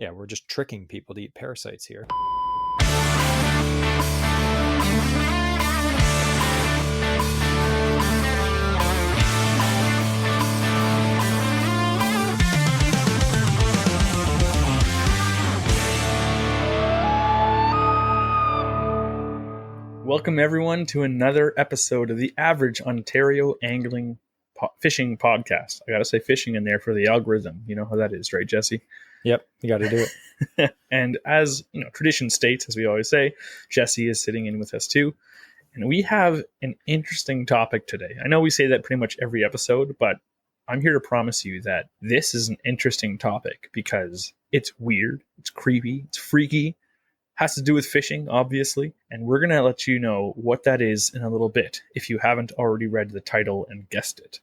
Yeah, we're just tricking people to eat parasites here. Welcome everyone to another episode of the Average Ontario Angling Fishing Podcast. I gotta say fishing in there for the algorithm. You know how that is, right, Jesse? Yep, you got to do it. And as you know, tradition states, as we always say, Jesse is sitting in with us too. And we have an interesting topic today. I know we say that pretty much every episode, but I'm here to promise you that this is an interesting topic because it's weird, it's creepy, it's freaky. Has to do with fishing, obviously, and we're going to let you know what that is in a little bit if you haven't already read the title and guessed it.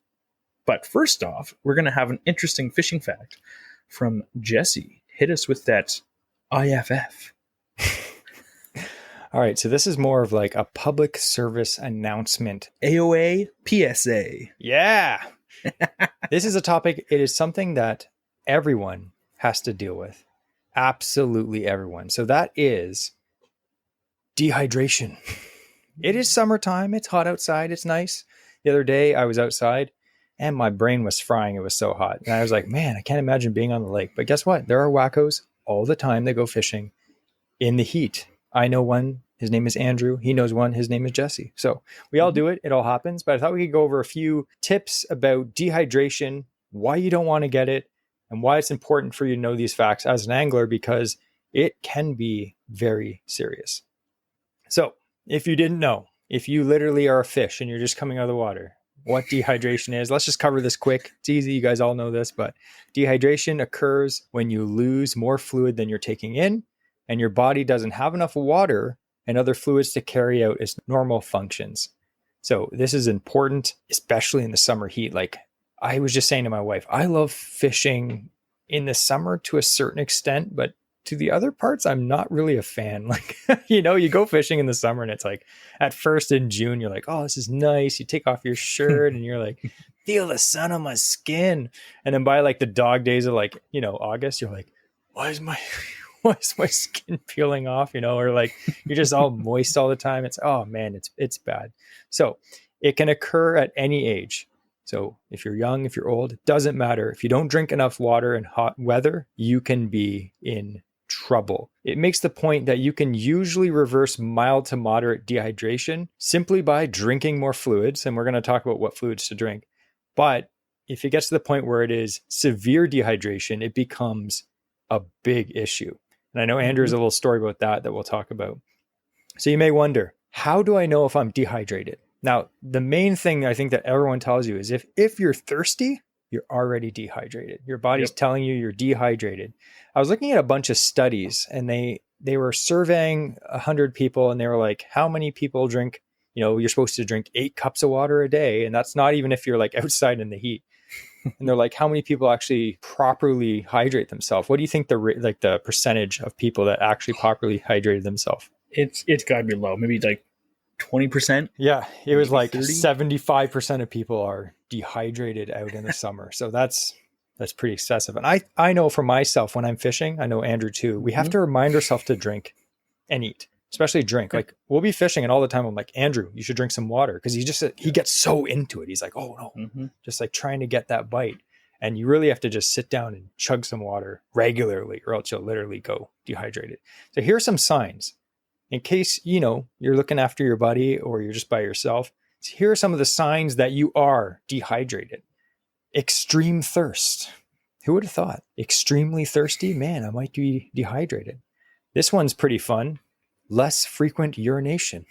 But first off, we're going to have an interesting fishing fact from Jesse. Hit us with that IFF. All right, so this is more of like a public service announcement. AOA PSA. Yeah. This is a topic, it is something that everyone has to deal with. Absolutely everyone. So that is dehydration. It is summertime. It's hot outside. It's nice. The other day I was outside and my brain was frying. It was so hot. And I was like, man, I can't imagine being on the lake. But guess what? There are wackos all the time that go fishing in the heat. I know one. His name is Andrew. He knows one. His name is Jesse. So we all do it. It all happens. But I thought we could go over a few tips about dehydration, why you don't want to get it, and why it's important for you to know these facts as an angler, because it can be very serious. So if you didn't know, if you literally are a fish and you're just coming out of the water, what dehydration is, let's just cover this quick. It's easy. You guys all know this, but dehydration occurs when you lose more fluid than you're taking in and your body doesn't have enough water and other fluids to carry out its normal functions. So this is important, especially in the summer heat. Like, I was just saying to my wife, I love fishing in the summer to a certain extent, but to the other parts, I'm not really a fan. Like, you know, you go fishing in the summer and it's like at first in June, you're like, oh, this is nice. You take off your shirt and you're like, feel the sun on my skin. And then by like the dog days of like, you know, August, you're like, why is my skin peeling off? You know, or like you're just all moist all the time. It's, oh man, it's bad. So it can occur at any age. So if you're young, if you're old, it doesn't matter. If you don't drink enough water in hot weather, you can be in trouble. It makes the point that you can usually reverse mild to moderate dehydration simply by drinking more fluids. And we're going to talk about what fluids to drink. But if it gets to the point where it is severe dehydration, it becomes a big issue. And I know Andrew has a little story about that we'll talk about. So you may wonder, how do I know if I'm dehydrated? Now, the main thing I think that everyone tells you is if you're thirsty, you're already dehydrated. Your body's telling you you're dehydrated. I was looking at a bunch of studies and they were surveying 100 people and they were like, how many people drink, you know, you're supposed to drink 8 cups of water a day. And that's not even if you're like outside in the heat. And they're like, how many people actually properly hydrate themselves? What do you think the percentage of people that actually properly hydrated themselves? It's got to be low. Maybe like 20%. Yeah, it was like 75% of people are dehydrated out in the summer. So that's pretty excessive. And I know for myself when I'm fishing, I know Andrew too, we have to remind ourselves to drink and eat, especially drink. Like we'll be fishing and all the time I'm like, Andrew, you should drink some water. Because he gets so into it. He's like, oh no, just like trying to get that bite. And you really have to just sit down and chug some water regularly or else you'll literally go dehydrated. So here are some signs. In case, you know, you're looking after your buddy or you're just by yourself, here are some of the signs that you are dehydrated. Extreme thirst. Who would have thought? Extremely thirsty? Man, I might be dehydrated. This one's pretty fun. Less frequent urination.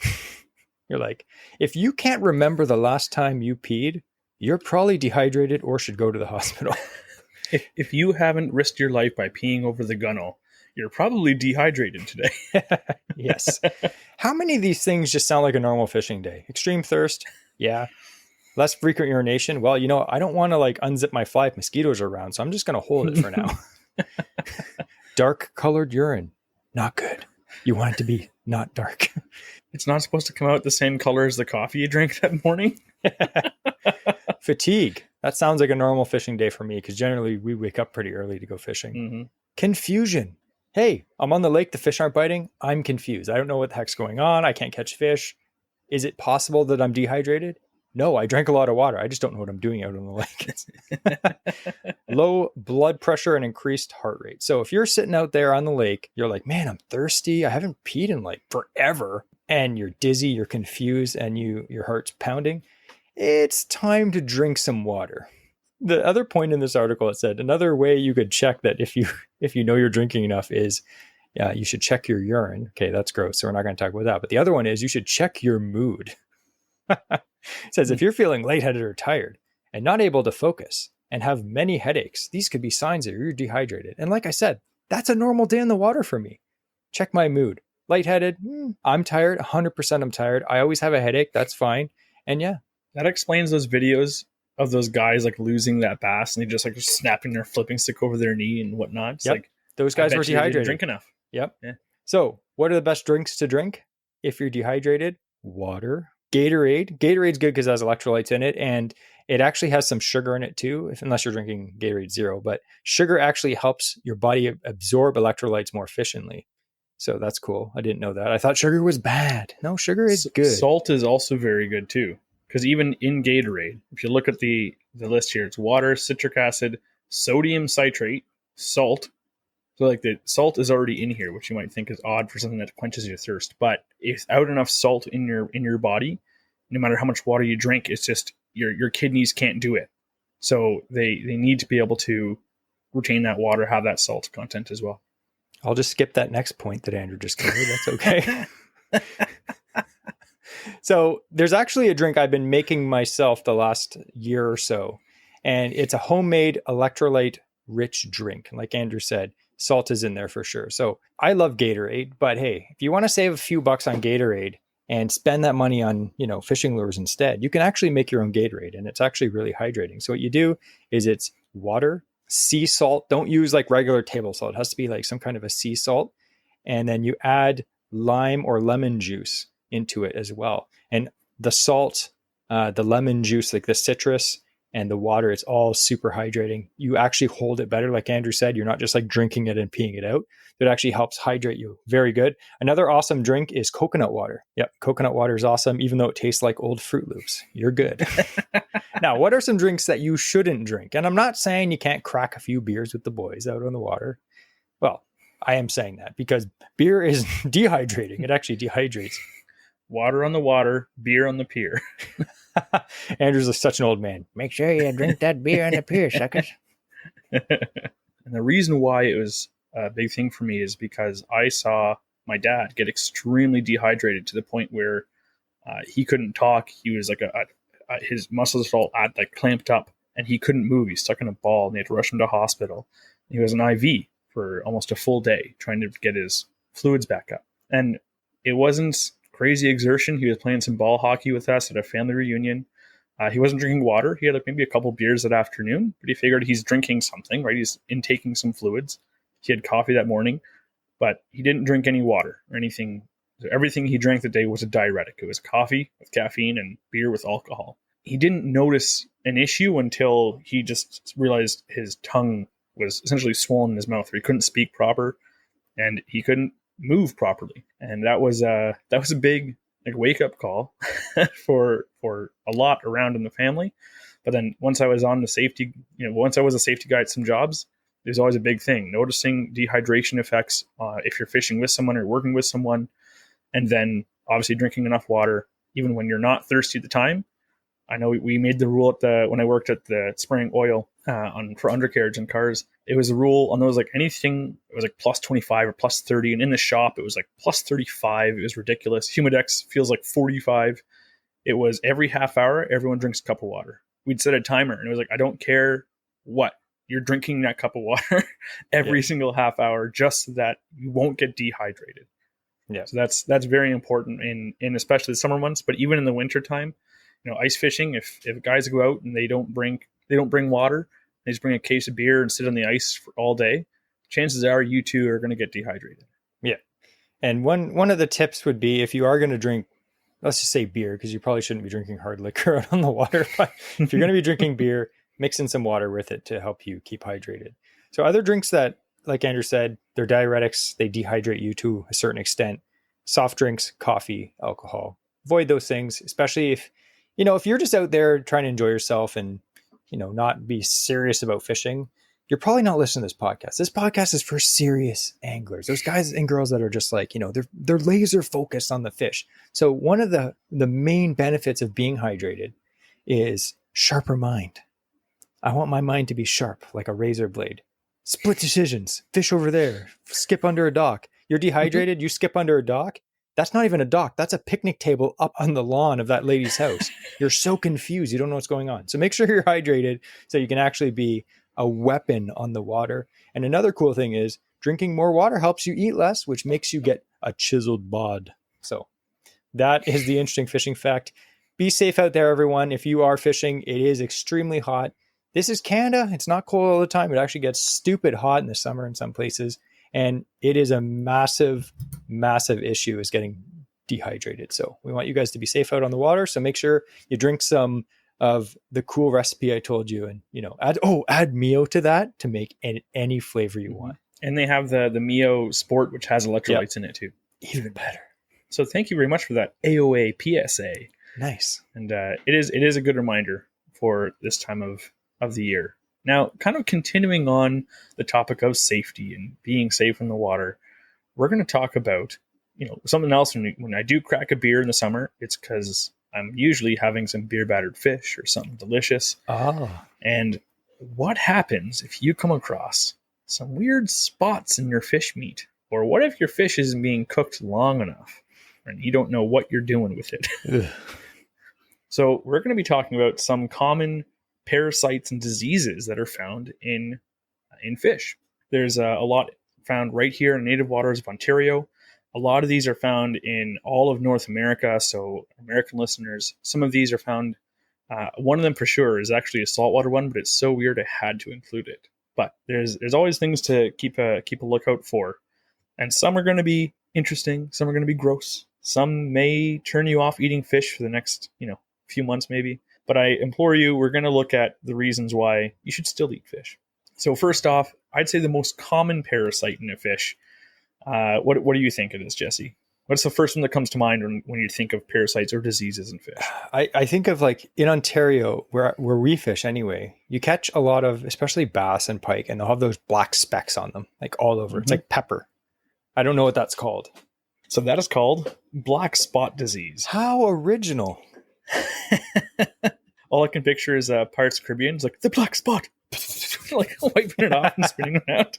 You're like, if you can't remember the last time you peed, you're probably dehydrated or should go to the hospital. If you haven't risked your life by peeing over the gunnel, you're probably dehydrated today. Yes. How many of these things just sound like a normal fishing day? Extreme thirst? Yeah. Less frequent urination? Well, you know, I don't want to like unzip my fly if mosquitoes are around, so I'm just going to hold it for now. Dark colored urine? Not good. You want it to be not dark. It's not supposed to come out the same color as the coffee you drank that morning. Fatigue. That sounds like a normal fishing day for me because generally we wake up pretty early to go fishing. Mm-hmm. Confusion. Hey, I'm on the lake. The fish aren't biting. I'm confused. I don't know what the heck's going on. I can't catch fish. Is it possible that I'm dehydrated? No, I drank a lot of water. I just don't know what I'm doing out on the lake. Low blood pressure and increased heart rate. So if you're sitting out there on the lake, you're like, man, I'm thirsty. I haven't peed in like forever. And you're dizzy, you're confused, and your heart's pounding. It's time to drink some water. The other point in this article, it said another way you could check that if you know you're drinking enough is you should check your urine. Okay, that's gross. So we're not going to talk about that. But the other one is you should check your mood. It says if you're feeling lightheaded or tired and not able to focus and have many headaches, these could be signs that you're dehydrated. And like I said, that's a normal day in the water for me. Check my mood. Lightheaded, I'm tired. 100% I'm tired. I always have a headache. That's fine. And yeah. That explains those videos of those guys like losing that bass and they just like snapping their flipping stick over their knee and whatnot. It's like those guys were dehydrated. Drink enough. Yep. Yeah. So what are the best drinks to drink if you're dehydrated? Water. Gatorade. Gatorade's good because it has electrolytes in it, and it actually has some sugar in it too, unless you're drinking Gatorade Zero. But sugar actually helps your body absorb electrolytes more efficiently. So that's cool. I didn't know that. I thought sugar was bad. No, sugar is good. Salt is also very good too. Because even in Gatorade, if you look at the list here, it's water, citric acid, sodium citrate, salt. So like the salt is already in here, which you might think is odd for something that quenches your thirst. But without enough salt in your body, no matter how much water you drink, it's just your kidneys can't do it. So they need to be able to retain that water, have that salt content as well. I'll just skip that next point that Andrew just covered. That's okay. So there's actually a drink I've been making myself the last year or so, and it's a homemade electrolyte rich drink. Like Andrew said, salt is in there for sure. So I love Gatorade, but hey, if you want to save a few bucks on Gatorade and spend that money on, fishing lures instead, you can actually make your own Gatorade, and it's actually really hydrating. So what you do is it's water, sea salt. Don't use like regular table salt. It has to be like some kind of a sea salt. And then you add lime or lemon juice into it as well. And the salt, the lemon juice, like the citrus and the water, it's all super hydrating. You actually hold it better. Like Andrew said, you're not just like drinking it and peeing it out. It actually helps hydrate you. Very good. Another awesome drink is coconut water. Yep. Coconut water is awesome, even though it tastes like old Fruit Loops. You're good. Now, what are some drinks that you shouldn't drink? And I'm not saying you can't crack a few beers with the boys out on the water. Well, I am saying that because beer is dehydrating. It actually dehydrates. Water on the water, beer on the pier. Andrew's such an old man. Make sure you drink that beer on the pier, suckers. And the reason why it was a big thing for me is because I saw my dad get extremely dehydrated to the point where he couldn't talk. He was like his muscles were all like clamped up and he couldn't move. He's stuck in a ball and they had to rush him to hospital. He was an IV for almost a full day trying to get his fluids back up. And it wasn't crazy exertion. He was playing some ball hockey with us at a family reunion. He wasn't drinking water. He had like maybe a couple beers that afternoon, but he figured he's drinking something, right? He's intaking some fluids. He had coffee that morning, but he didn't drink any water or anything. Everything he drank that day was a diuretic. It was coffee with caffeine and beer with alcohol. He didn't notice an issue until he just realized his tongue was essentially swollen in his mouth, where he couldn't speak proper and he couldn't move properly. And that was a big like wake up call for a lot around in the family. But then once I was on the safety, once I was a safety guy at some jobs, there's always a big thing, noticing dehydration effects if you're fishing with someone or working with someone, and then obviously drinking enough water even when you're not thirsty at the time. I know we made the rule when I worked at the spraying oil for undercarriage in cars. It was a rule on those, like anything, it was like plus 25 or plus 30. And in the shop, it was like plus 35. It was ridiculous. Humidex feels like 45. It was every half hour, everyone drinks a cup of water. We'd set a timer and it was like, I don't care what, you're drinking that cup of water every single half hour just so that you won't get dehydrated. Yeah. So that's very important in especially the summer months, but even in the winter time. Ice fishing, if guys go out and they don't bring water, they just bring a case of beer and sit on the ice for all day, chances are you two are going to get dehydrated. Yeah. And one of the tips would be, if you are going to drink, let's just say beer, because you probably shouldn't be drinking hard liquor out on the water, but if you're going to be drinking beer, mix in some water with it to help you keep hydrated. So other drinks that, like Andrew said, They're diuretics. They dehydrate you to a certain extent. Soft drinks, coffee, alcohol. Avoid those things, especially if you're just out there trying to enjoy yourself and, not be serious about fishing. You're probably not listening to this podcast. This podcast is for serious anglers. Those guys and girls that are just like, they're laser focused on the fish. So one of the main benefits of being hydrated is sharper mind. I want my mind to be sharp, like a razor blade. Split decisions. Fish over there. Skip under a dock. You're dehydrated. You skip under a dock. That's not even a dock. That's a picnic table up on the lawn of that lady's house. You're so confused. You don't know what's going on. So make sure you're hydrated so you can actually be a weapon on the water. And another cool thing is drinking more water helps you eat less, which makes you get a chiseled bod. So that is the interesting fishing fact. Be safe out there, everyone. If you are fishing, it is extremely hot. This is Canada. It's not cold all the time. It actually gets stupid hot in the summer in some places. And it is a massive, massive issue is getting dehydrated. So we want you guys to be safe out on the water. So make sure you drink some of the cool recipe I told you, and add Mio to that to make any flavor you want. And they have the Mio Sport, which has electrolytes in it too. Even better. So thank you very much for that AOA PSA. Nice. And it is a good reminder for this time of the year. Now, kind of continuing on the topic of safety and being safe in the water, we're going to talk about something else. When I do crack a beer in the summer, it's because I'm usually having some beer battered fish or something delicious. Oh. And what happens if you come across some weird spots in your fish meat? Or what if your fish isn't being cooked long enough and you don't know what you're doing with it? So we're going to be talking about some common parasites and diseases that are found in fish. There's a lot found right here in native waters of Ontario. A lot of these are found in all of North America. So American listeners, some of these are found. One of them for sure is actually a saltwater one, but it's so weird I had to include it. But there's always things to keep a lookout for. And some are going to be interesting. Some are going to be gross. Some may turn you off eating fish for the next, few months maybe. But I implore you, we're going to look at the reasons why you should still eat fish. So first off, I'd say the most common parasite in a fish. What do you think it is, Jesse? What's the first one that comes to mind when you think of parasites or diseases in fish? I think of like in Ontario, where we fish anyway, you catch a lot of, especially bass and pike, and they'll have those black specks on them, like all over. Mm-hmm. It's like pepper. I don't know what that's called. So that is called black spot disease. How original. All I can picture is Pirates of the Caribbean. It's like, the black spot. Like wiping it off and spinning around.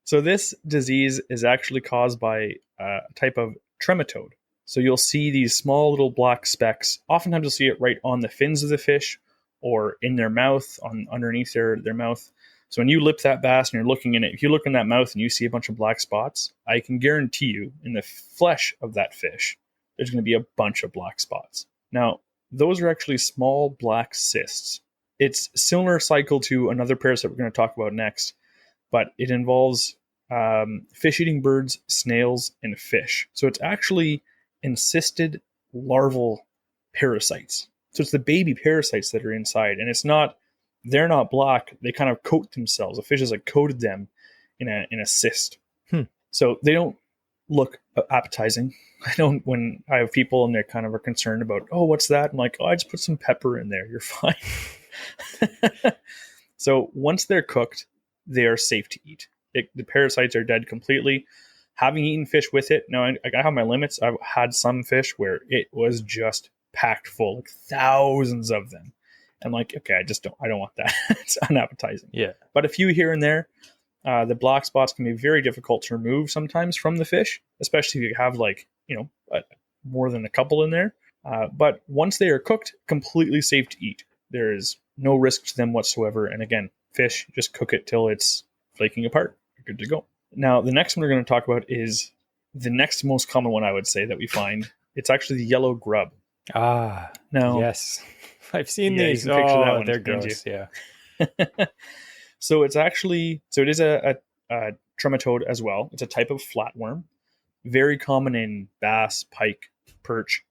So this disease is actually caused by a type of trematode. So you'll see these small little black specks. Oftentimes you'll see it right on the fins of the fish or in their mouth, underneath their mouth. So when you lip that bass and you're looking in it, if you look in that mouth and you see a bunch of black spots, I can guarantee you in the flesh of that fish, there's going to be a bunch of black spots. Now, those are actually small black cysts. It's similar cycle to another parasite we're going to talk about next, but it involves fish-eating birds, snails, and fish. So it's actually encysted larval parasites. So it's the baby parasites that are inside, and they're not black. They kind of coat themselves. The fish has like coated them in a cyst. So they don't look appetizing. When I have people and they kind of are concerned about, oh, what's that? I'm like, oh, I just put some pepper in there. You're fine. So once they're cooked, they are safe to eat. The parasites are dead completely. Having eaten fish with it, now I have my limits. I've had some fish where it was just packed full, like thousands of them. I'm like, okay, I don't want that. It's unappetizing. Yeah. But a few here and there, the black spots can be very difficult to remove sometimes from the fish, especially if you have more than a couple in there. But once they are cooked, completely safe to eat. There is no risk to them whatsoever. And again, fish, just cook it till it's flaking apart. You're good to go. Now, the next one we're going to talk about is the next most common one I would say that we find. It's actually the yellow grub. Ah, now, yes. I've seen these. You can picture that one, they're gross. Yeah. So it is a trematode as well. It's a type of flatworm, very common in bass, pike, perch.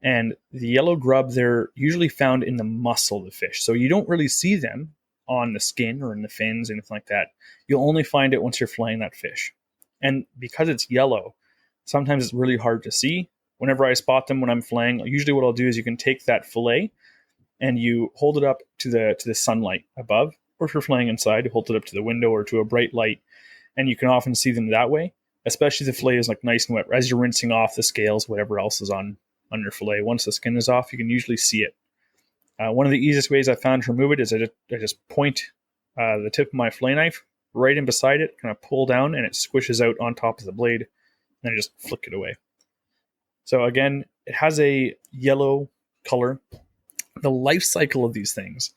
And the yellow grub, they're usually found in the muscle of the fish. So you don't really see them on the skin or in the fins, anything like that. You'll only find it once you're filleting that fish. And because it's yellow, sometimes it's really hard to see. Whenever I spot them when I'm filleting, usually what I'll do is you can take that fillet and you hold it up to the sunlight above, or if you're filleting inside, you hold it up to the window or to a bright light, and you can often see them that way. Especially if the fillet is like nice and wet. As you're rinsing off the scales, whatever else is on your fillet, once the skin is off, you can usually see it. One of the easiest ways I found to remove it is I just point the tip of my fillet knife right in beside it, kind of pull down, and it squishes out on top of the blade, and then I just flick it away. So again, it has a yellow color. The life cycle of these things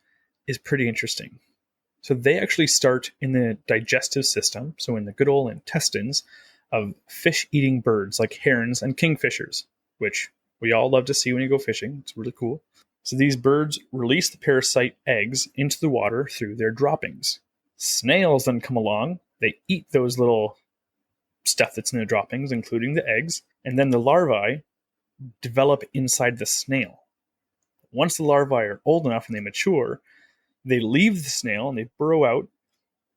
is pretty interesting. So they actually start in the digestive system, so in the good old intestines of fish-eating birds like herons and kingfishers, which we all love to see when you go fishing. It's really cool. So these birds release the parasite eggs into the water through their droppings. Snails then come along. They eat those little stuff that's in the droppings, including the eggs, and then the larvae develop inside the snail. Once the larvae are old enough and they mature, they leave the snail and they burrow out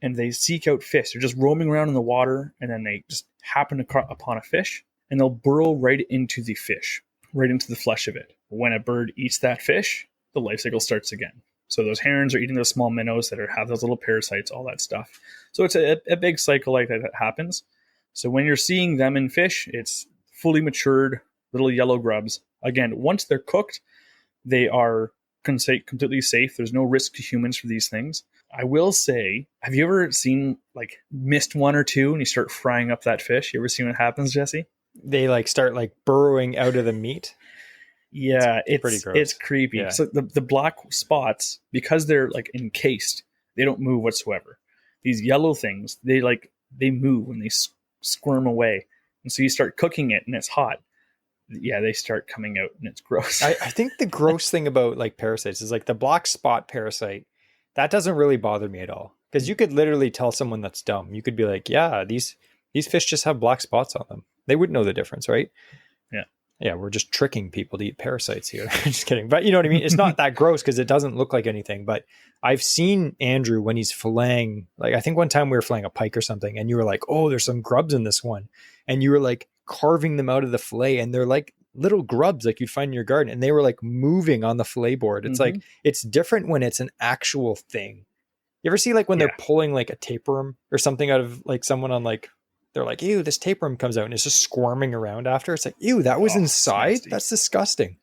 and they seek out fish. They're just roaming around in the water, and then they just happen upon a fish, and they'll burrow right into the fish, right into the flesh of it. When a bird eats that fish, the life cycle starts again. So those herons are eating those small minnows that have those little parasites, all that stuff. So it's a big cycle like that happens. So when you're seeing them in fish, it's fully matured little yellow grubs. Again, once they're cooked, they are completely safe. There's no risk to humans for these things. I will say, have you ever missed one or two and you start frying up that fish? You ever seen what happens, Jesse? They start burrowing out of the meat. Yeah, it's pretty gross. It's creepy. Yeah. So the black spots, because they're encased, they don't move whatsoever. These yellow things, they move when they squirm away. And so you start cooking it and it's hot. Yeah, they start coming out and it's gross. I think the gross thing about parasites is the black spot parasite. That doesn't really bother me at all, because you could literally tell someone that's dumb. You could be like, yeah, these fish just have black spots on them. They wouldn't know the difference, right? Yeah, we're just tricking people to eat parasites here. Just kidding. But you know what I mean? It's not that gross because it doesn't look like anything. But I've seen Andrew when he's filleting, I think one time we were filleting a pike or something, and you were like, oh, there's some grubs in this one. And you were carving them out of the fillet, and they're little grubs you'd find in your garden, and they were moving on the fillet board. It's it's different when it's an actual thing. You ever see when they're pulling a tapeworm or something out of someone on they're like, ew, this tapeworm comes out and it's just squirming around after. It's ew, that was inside? That's disgusting.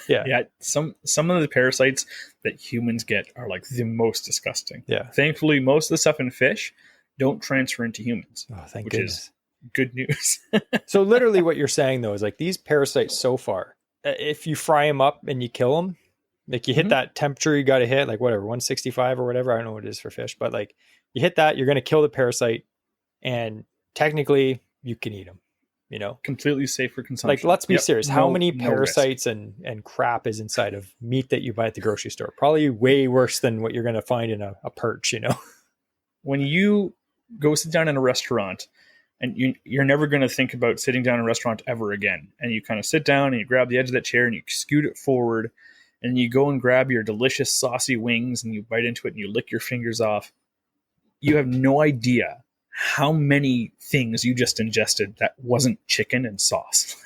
Yeah. Some of the parasites that humans get are the most disgusting. Yeah. Thankfully, most of the stuff in fish don't transfer into humans. Oh, thank which goodness. Is good news. So literally what you're saying though is these parasites so far, if you fry them up and you kill them, you hit that temperature you got to hit, whatever, 165 or whatever. I don't know what it is for fish, but you hit that, you're going to kill the parasite. And technically, you can eat them, completely safe for consumption. Let's be serious. How many parasites and crap is inside of meat that you buy at the grocery store? Probably way worse than what you're going to find in a perch, When you go sit down in a restaurant, and you're never going to think about sitting down in a restaurant ever again, and you kind of sit down and you grab the edge of that chair and you scoot it forward, and you go and grab your delicious saucy wings and you bite into it and you lick your fingers off, you have no idea how many things you just ingested that wasn't chicken and sauce.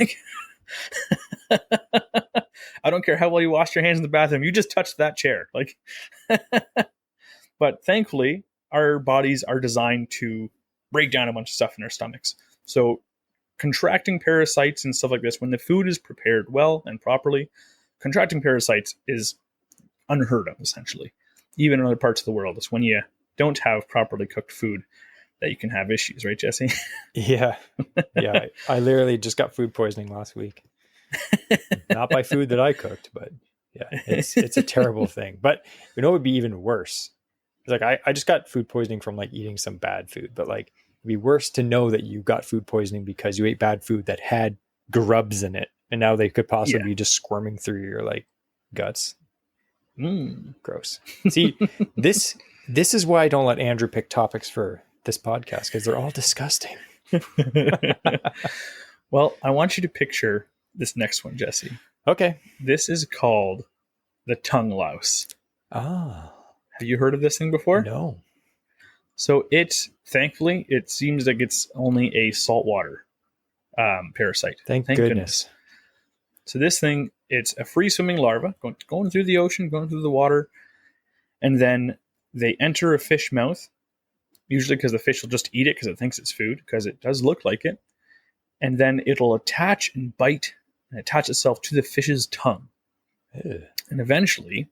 I don't care how well you washed your hands in the bathroom. You just touched that chair. But thankfully, our bodies are designed to break down a bunch of stuff in our stomachs. So contracting parasites and stuff like this, when the food is prepared well and properly, contracting parasites is unheard of, essentially. Even in other parts of the world, it's when you don't have properly cooked food that you can have issues, right, Jesse? Yeah. I literally just got food poisoning last week. Not by food that I cooked, but yeah, it's a terrible thing. But it would be even worse. It's I just got food poisoning from eating some bad food, but it'd be worse to know that you got food poisoning because you ate bad food that had grubs in it, and now they could possibly be just squirming through your guts. Gross. See, this is why I don't let Andrew pick topics for this podcast, because they're all disgusting. Well, I want you to picture this next one, Jesse. Okay. This is called the tongue louse. Ah. Have you heard of this thing before? No. So thankfully, it seems like it's only a saltwater parasite. Thank goodness. So this thing, it's a free swimming larva going through the ocean, going through the water, and then they enter a fish mouth, usually because the fish will just eat it because it thinks it's food, because it does look like it. And then it'll attach and bite and attach itself to the fish's tongue. Ew. And eventually,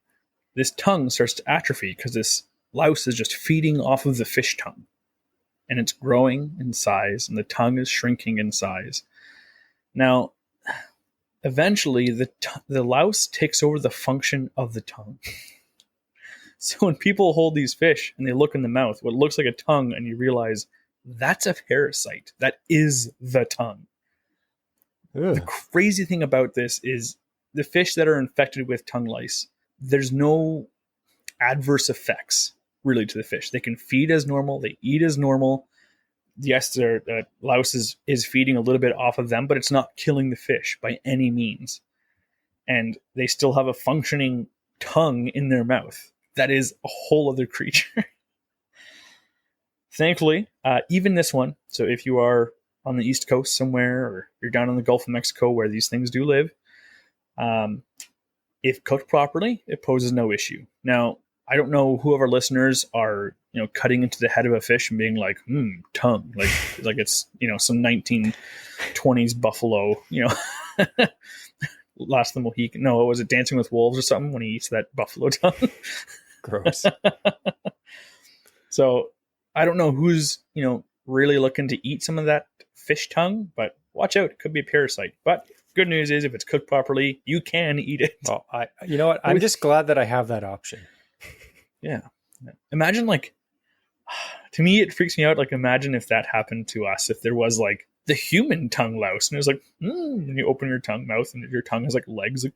this tongue starts to atrophy because this louse is just feeding off of the fish tongue. And it's growing in size, and the tongue is shrinking in size. Now, eventually, the louse takes over the function of the tongue. So when people hold these fish and they look in the mouth, what looks like a tongue, and you realize that's a parasite. That is the tongue. Ugh. The crazy thing about this is the fish that are infected with tongue lice, there's no adverse effects really to the fish. They can feed as normal. They eat as normal. Yes, their louse is feeding a little bit off of them, but it's not killing the fish by any means. And they still have a functioning tongue in their mouth. That is a whole other creature. Thankfully, even this one, so if you are on the East Coast somewhere, or you're down in the Gulf of Mexico where these things do live, if cooked properly, it poses no issue. Now, I don't know who of our listeners are, cutting into the head of a fish and being like, tongue, like it's, some 1920s buffalo, Last of the Mohican. No, was it Dancing with Wolves or something when he eats that buffalo tongue? Gross. So I don't know who's, really looking to eat some of that fish tongue, but watch out. It could be a parasite. But good news is if it's cooked properly, you can eat it. Well, you know what? I'm just glad that I have that option. Yeah. Imagine to me, it freaks me out. Imagine if that happened to us, if there was the human tongue louse, and it was and you open your tongue mouth and your tongue has legs.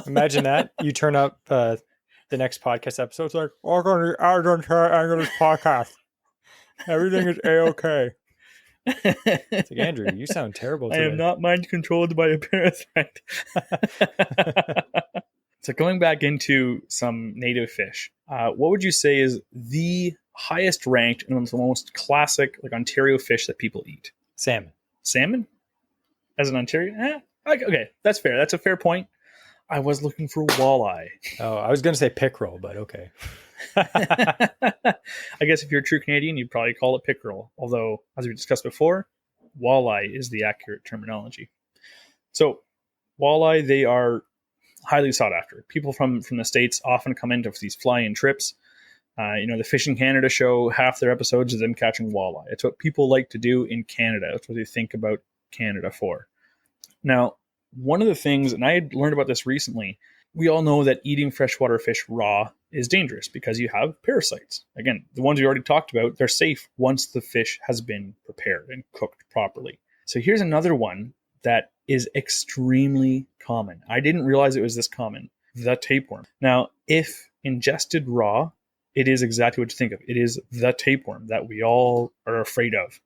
Imagine that. You turn up the next podcast episode. It's like, I'm going to English podcast. Everything is A-okay. It's like, Andrew, you sound terrible today. I am not mind controlled by a parasite. So going back into some native fish, what would you say is the highest ranked and the most classic Ontario fish that people eat? Salmon. Salmon? As an Ontario? Okay, that's fair. That's a fair point. I was looking for walleye. Oh, I was going to say pickerel, but okay. I guess if you're a true Canadian, you'd probably call it pickerel. Although, as we discussed before, walleye is the accurate terminology. So, walleye, they are highly sought after. People from the States often come into these fly-in trips. The Fishing Canada show, half their episodes is them catching walleye. It's what people like to do in Canada. It's what they think about Canada for. Now, one of the things, and I had learned about this recently, we all know that eating freshwater fish raw is dangerous because you have parasites. Again, the ones we already talked about, they're safe once the fish has been prepared and cooked properly. So here's another one that is extremely common. I didn't realize it was this common. The tapeworm. Now, if ingested raw, it is exactly what you think of. It is the tapeworm that we all are afraid of.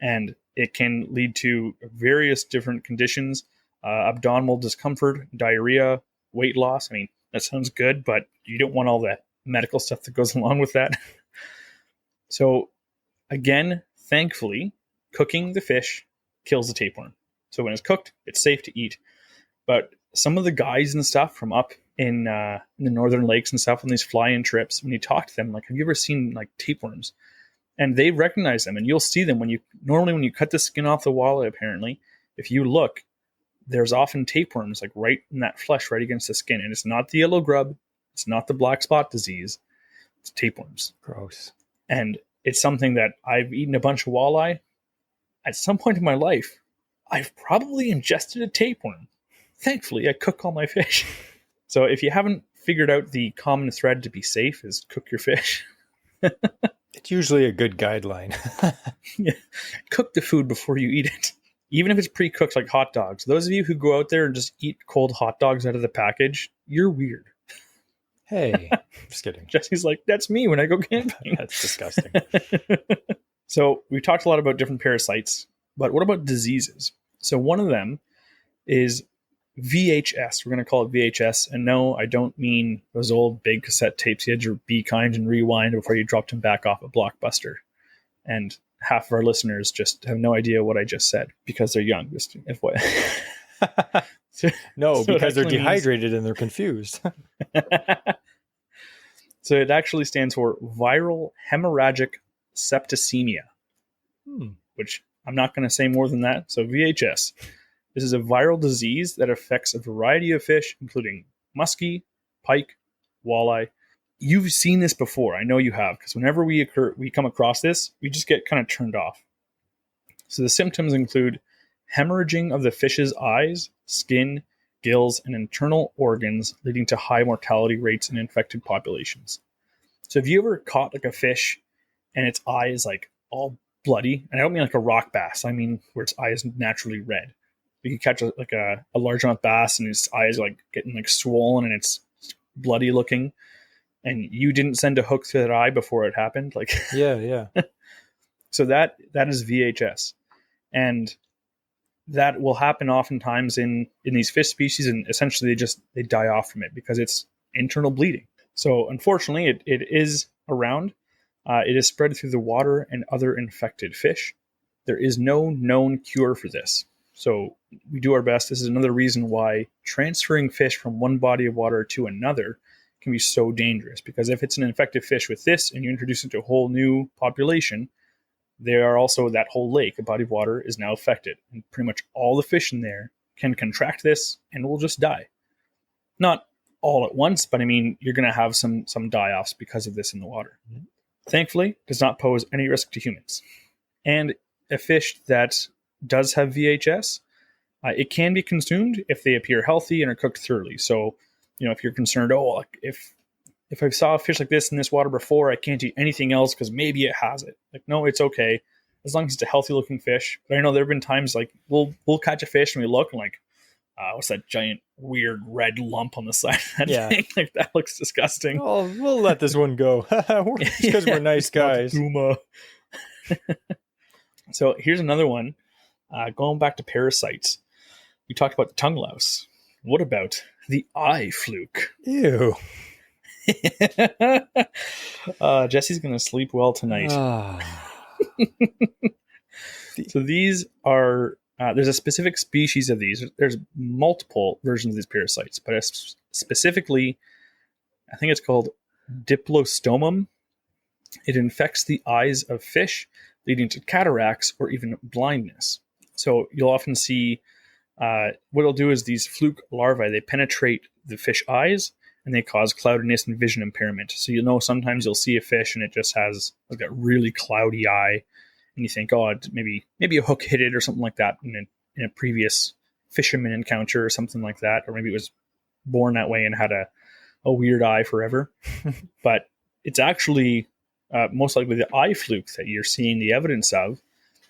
And it can lead to various different conditions, abdominal discomfort, diarrhea, weight loss. I mean, that sounds good, but you don't want all that medical stuff that goes along with that. So again, thankfully, cooking the fish kills the tapeworm. So when it's cooked, it's safe to eat. But some of the guys and stuff from up in the northern lakes and stuff on these fly-in trips, when you talk to them, have you ever seen tapeworms? And they recognize them, and you'll see them when you cut the skin off the walleye. Apparently, if you look, there's often tapeworms right in that flesh, right against the skin, and it's not the yellow grub, it's not the black spot disease, it's tapeworms. Gross. And it's something that I've eaten a bunch of walleye. At some point in my life, I've probably ingested a tapeworm. Thankfully, I cook all my fish. So if you haven't figured out the common thread to be safe is cook your fish. It's usually a good guideline. Yeah. Cook the food before you eat it. Even if it's pre-cooked like hot dogs. Those of you who go out there and just eat cold hot dogs out of the package, you're weird. Hey, just kidding. Jesse's like, that's me when I go camping. That's disgusting. So we talked a lot about different parasites, but what about diseases? So one of them is VHS. We're going to call it VHS. And no, I don't mean those old big cassette tapes you had to be kind and rewind before you dropped them back off a Blockbuster. And half of our listeners just have no idea what I just said because they're young. Just No, So because they're it actually dehydrated and they're confused. So it actually stands for viral hemorrhagic septicemia, which I'm not going to say more than that. So VHS. This is a viral disease that affects a variety of fish, including muskie, pike, walleye. You've seen this before. I know you have, because whenever we come across this, we just get kind of turned off. So the symptoms include hemorrhaging of the fish's eyes, skin, gills, and internal organs, leading to high mortality rates in infected populations. So have you ever caught like a fish and its eye is like all bloody? And I don't mean like a rock bass. I mean where its eye is naturally red. You can catch a largemouth bass and his eye is like getting like swollen and it's bloody looking. And you didn't send a hook through that eye before it happened. Like, Yeah. So that is VHS. And that will happen oftentimes in these fish species, and essentially they die off from it because it's internal bleeding. So unfortunately, it is around. It is spread through the water and other infected fish. There is no known cure for this. So we do our best. This is another reason why transferring fish from one body of water to another can be so dangerous, because if it's an infected fish with this and you introduce it to a whole new population, there are also that whole lake, a body of water, is now affected. And pretty much all the fish in there can contract this and will just die. Not all at once, but I mean, you're going to have some die-offs because of this in the water. Mm-hmm. Thankfully, it does not pose any risk to humans. And a fish that does have VHS, it can be consumed if they appear healthy and are cooked thoroughly. So, if you're concerned, if I saw a fish like this in this water before, I can't eat anything else because maybe it has it. Like, no, it's okay as long as it's a healthy looking fish. But I know there have been times like we'll catch a fish and we look and like, what's that giant weird red lump on the side of that thing? Like, that looks disgusting. Oh, we'll let this one go because we're nice guys. So here's another one. Going back to parasites, we talked about the tongue louse. What about the eye fluke? Ew. Jesse's gonna sleep well tonight. So these are there's a specific species of these. There's multiple versions of these parasites, but specifically, I think it's called Diplostomum. It infects the eyes of fish, leading to cataracts or even blindness. So you'll often see what it'll do is these fluke larvae, they penetrate the fish eyes and they cause cloudiness and vision impairment. So sometimes you'll see a fish and it just has like a really cloudy eye, and you think, oh, maybe a hook hit it or something like that in a previous fisherman encounter or something like that, or maybe it was born that way and had a weird eye forever. But it's actually most likely the eye fluke that you're seeing the evidence of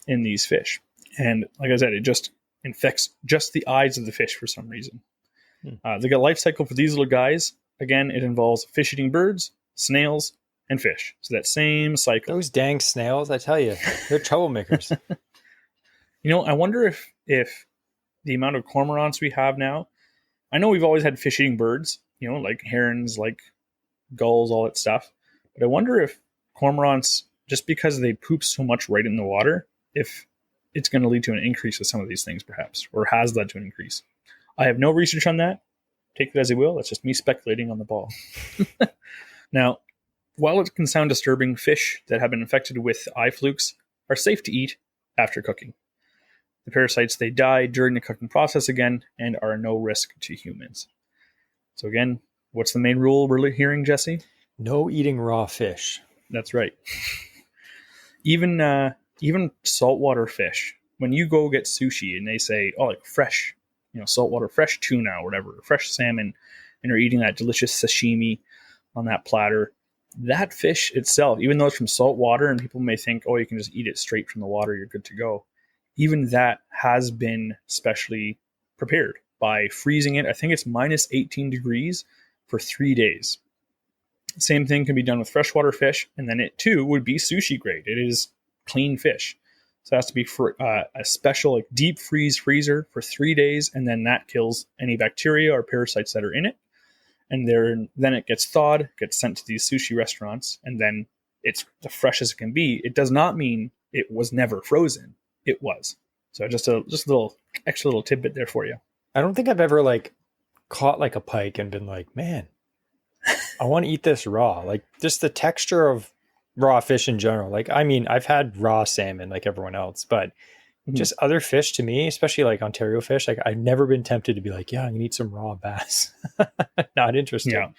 in these fish. And like I said, it just infects just the eyes of the fish for some reason. The life cycle for these little guys, again, it involves fish-eating birds, snails, and fish. So that same cycle. Those dang snails, I tell you, they're troublemakers. I wonder if the amount of cormorants we have now, I know we've always had fish-eating birds, like herons, like gulls, all that stuff. But I wonder if cormorants, just because they poop so much right in the water, if it's going to lead to an increase of some of these things, perhaps, or has led to an increase. I have no research on that. Take it as you will. That's just me speculating on the ball. Now, while it can sound disturbing, fish that have been infected with eye flukes are safe to eat after cooking. The parasites, they die during the cooking process again and are no risk to humans. So again, what's the main rule we're hearing, Jesse? No eating raw fish. That's right. Even saltwater fish, when you go get sushi and they say, oh, like fresh, saltwater, fresh tuna or whatever, fresh salmon, and you're eating that delicious sashimi on that platter, that fish itself, even though it's from salt water and people may think, oh, you can just eat it straight from the water, you're good to go. Even that has been specially prepared by freezing it. I think it's minus 18 degrees for 3 days. Same thing can be done with freshwater fish, and then it too would be sushi grade. It is clean fish. So it has to be for a special like deep freeze freezer for 3 days, and then that kills any bacteria or parasites that are in it. And then it gets thawed, gets sent to these sushi restaurants, and then it's the fresh as it can be. It does not mean it was never frozen. It was. So just a little extra little tidbit there for you. I don't think I've ever like caught like a pike and been like, man, I want to eat this raw. Like just the texture of raw fish in general. Like, I mean, I've had raw salmon like everyone else, but just other fish to me, especially like Ontario fish, like I've never been tempted to be like, yeah, I'm gonna eat some raw bass. Not interested. Yeah.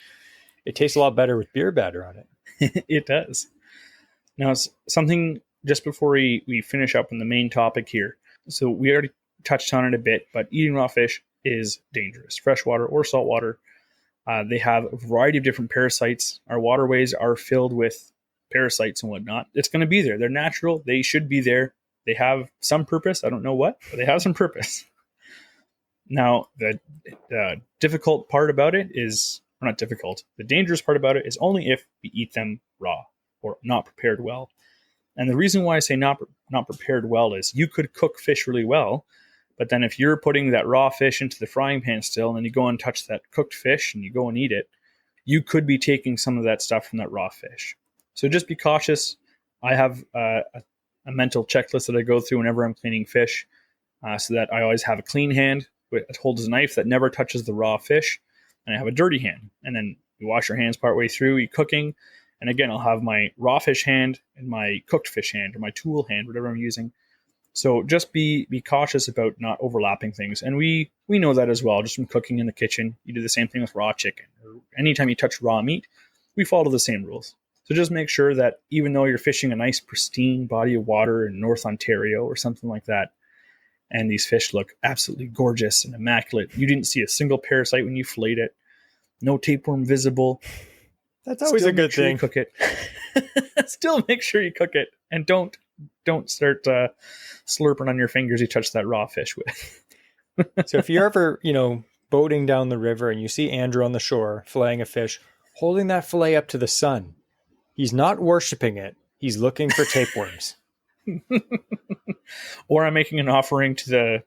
It tastes a lot better with beer batter on it. It does. Now, something just before we finish up on the main topic here. So we already touched on it a bit, but eating raw fish is dangerous. Freshwater or saltwater. They have a variety of different parasites. Our waterways are filled with parasites and whatnot. It's going to be there. They're natural. They should be there. They have some purpose. I don't know what, but they have some purpose. Now, the difficult part about it is, or not difficult, the dangerous part about it is only if we eat them raw or not prepared well. And the reason why I say not prepared well is you could cook fish really well, but then if you're putting that raw fish into the frying pan still, and then you go and touch that cooked fish and you go and eat it, you could be taking some of that stuff from that raw fish. So just be cautious. I have a mental checklist that I go through whenever I'm cleaning fish, so that I always have a clean hand that holds a knife that never touches the raw fish, and I have a dirty hand. And then you wash your hands partway through, you cooking, and again, I'll have my raw fish hand and my cooked fish hand, or my tool hand, whatever I'm using. So just be cautious about not overlapping things. And we know that as well, just from cooking in the kitchen. You do the same thing with raw chicken, or anytime you touch raw meat, we follow the same rules. So just make sure that even though you're fishing a nice pristine body of water in North Ontario or something like that, and these fish look absolutely gorgeous and immaculate, you didn't see a single parasite when you filleted it, no tapeworm visible. That's always a good thing. Cook it. Still make sure you cook it, and don't start slurping on your fingers you touch that raw fish with. So if you're ever, boating down the river and you see Andrew on the shore filleting a fish, holding that fillet up to the sun, he's not worshiping it. He's looking for tapeworms. Or I'm making an offering to